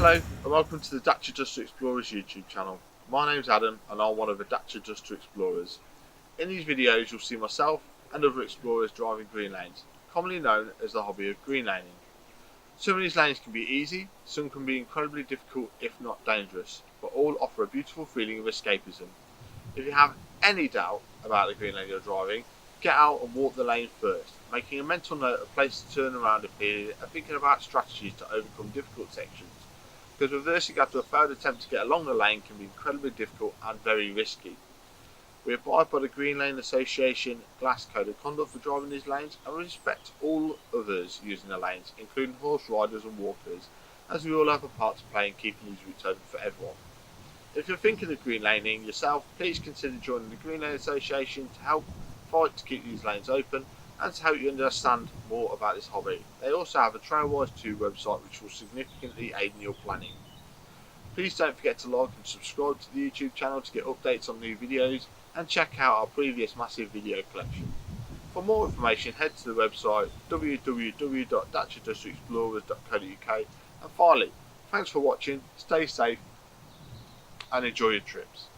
Hello and welcome to the Dacia Explorers YouTube channel. My name's Adam and I'm one of the Dacia Explorers. In these videos you'll see myself and other explorers driving green lanes, commonly known as the hobby of greenlaning. Some of these lanes can be easy, some can be incredibly difficult if not dangerous, but all offer a beautiful feeling of escapism. If you have any doubt about the green lane you're driving, get out and walk the lane first, making a mental note of places to turn around a period and thinking about strategies to overcome difficult sections, because reversing after a failed attempt to get along the lane can be incredibly difficult and very risky. We abide by the Green Lane Association Glass Code of Conduct for driving these lanes and respect all others using the lanes, including horse riders and walkers, as we all have a part to play in keeping these routes open for everyone. If you're thinking of green laning yourself, please consider joining the Green Lane Association to help fight to keep these lanes open and to help you understand more about this hobby. They also have a Trailwise 2 website which will significantly aid in your planning. Please don't forget to like and subscribe to the YouTube channel to get updates on new videos and check out our previous massive video collection. For more information head to the website www.daciadusterexplorers.co.uk, and finally, thanks for watching, stay safe and enjoy your trips.